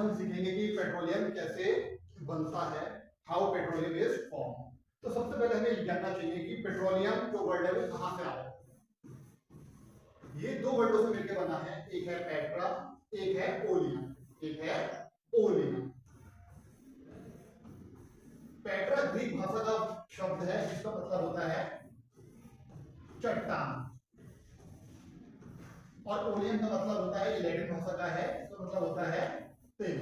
हम सीखेंगे कि पेट्रोलियम कैसे बनता है, हाउ पेट्रोलियम इज फॉर्म। तो सबसे पहले हमें ये जानना चाहिए कि पेट्रोलियम जो वर्ड है वो कहां से आया। ये दो वर्डों से मिलकर बना है, एक है पेट्रा, एक है ओलियम, एक है ओलियम। पेट्रा ग्रीक भाषा का शब्द है जिसका मतलब होता है चट्टान, और ओलियम का मतलब होता है, ये लैटिन भाषा का है, इसका मतलब होता है तेल।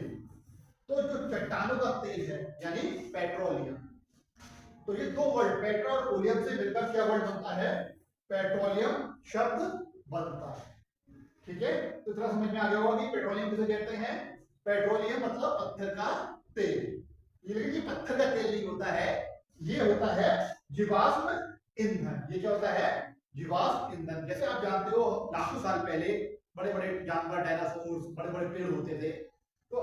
तो जो चट्टानों का तेल है यानी पेट्रोलियम, तो ये दो वर्ड पेट्रा और ओलियम से मिलकर क्या वर्ड बनता है, पेट्रोलियम शब्द बनता है। ठीक है, तो इतना समझ में आ गया होगा कि पेट्रोलियम किसे कहते हैं। पेट्रोलियम मतलब पत्थर का तेल। ये लेकिन ये पत्थर का तेल नहीं होता है, ये होता है जीवाश्म ईंधन। ये क्या होता है, जीवाश्म ईंधन। जैसे आप जानते हो लाखों साल पहले बड़े बड़े जानवर, डायनासोर, बड़े बड़े पेड़ होते थे, तो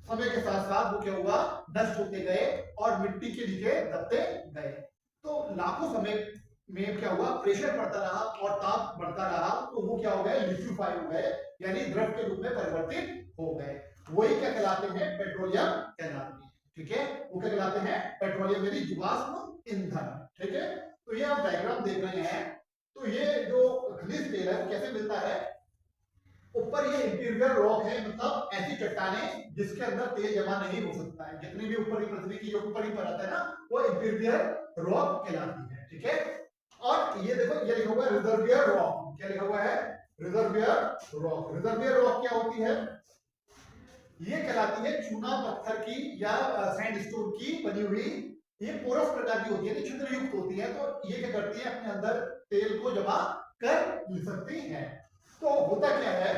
समय के साथ साथ वो क्या हुआ, नष्ट होते गए और मिट्टी के नीचे दबते गए। तो लाखों समय में क्या हुआ, प्रेशर बढ़ता रहा और ताप बढ़ता रहा, तो वो क्या हो गए, लिक्विफाई हो गए, यानी द्रव के रूप में परिवर्तित हो गए। वही क्या कहलाते हैं, पेट्रोलियम कहलाते हैं। ठीक है, वो क्या कहलाते हैं, पेट्रोलियम यानी जीवाश्म ईंधन। ठीक है, तो ये आप डायग्राम देख रहे हैं। तो ये जो खनिज तेल है कैसे मिलता है, ऊपर ये इंटीरियर रॉक है, मतलब ऐसी चट्टानें जिसके अंदर तेल जमा नहीं हो सकता है। जितनी भी ऊपर की पृथ्वी की जो ऊपर ही परत है ना, वो इंटीरियर रॉक कहलाती है। ठीक है, और ये देखो ये लिखा हुआ है रिजर्वियर रॉक। क्या लिखा हुआ है, रिजर्वियर रॉक। रिजर्वियर रॉक क्या होती है, ये कहलाती है चूना पत्थर की या सैंडस्टोन की बनी हुई, ये पोरस प्रकार की होती है, छिद्र युक्त होती है। तो ये क्या करती है, अपने अंदर तेल को जमा कर सकती है। तो होता क्या है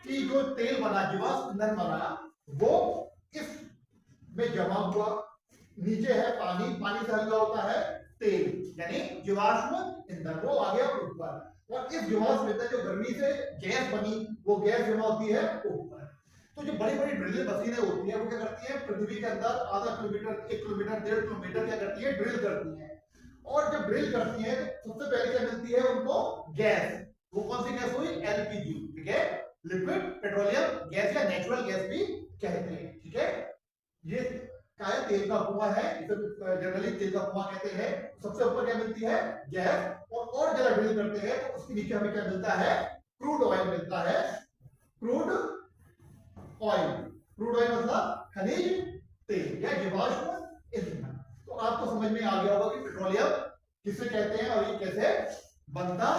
कि जो तेल बना, जीवाश्म ईंधन बना, वो इस में जमा हुआ, नीचे है पानी, पानी से हल्का होता है तेल यानी जीवाश्म ईंधन, वो आ गया ऊपर। और इस जीवाश्म ईंधन जो गर्मी से गैस बनी, वो गैस जमा होती है ऊपर। तो जो बड़ी बड़ी ड्रिल मशीनें होती है वो क्या करती है, पृथ्वी के अंदर आधा किलोमीटर, 1 किलोमीटर, 1.5 किलोमीटर क्या करती है, ड्रिल करती है। और जब ड्रिल करती है तो सबसे पहले क्या मिलती है उनको, गैस। वो कौन सी गैस हुई, एलपीजी। ठीक है, लिक्विड पेट्रोलियम गैस या नेचुरल गैस भी कहते हैं। ठीक है, ये क्या है, तेल का कुआं है, इसे जनरली तेल का कुआं कहते हैं। सबसे ऊपर क्या मिलती है, गैस। और जरा ड्रिल करते हैं तो उसके नीचे हमें क्या मिलता है, क्रूड ऑयल मिलता है। क्रूड ऑयल, क्रूड ऑयल मतलब खनिज तेल या जीवाश्म ईंधन। तो आपको समझ में आ गया होगा कि पेट्रोलियम किसे कहते हैं और ये कैसे बनता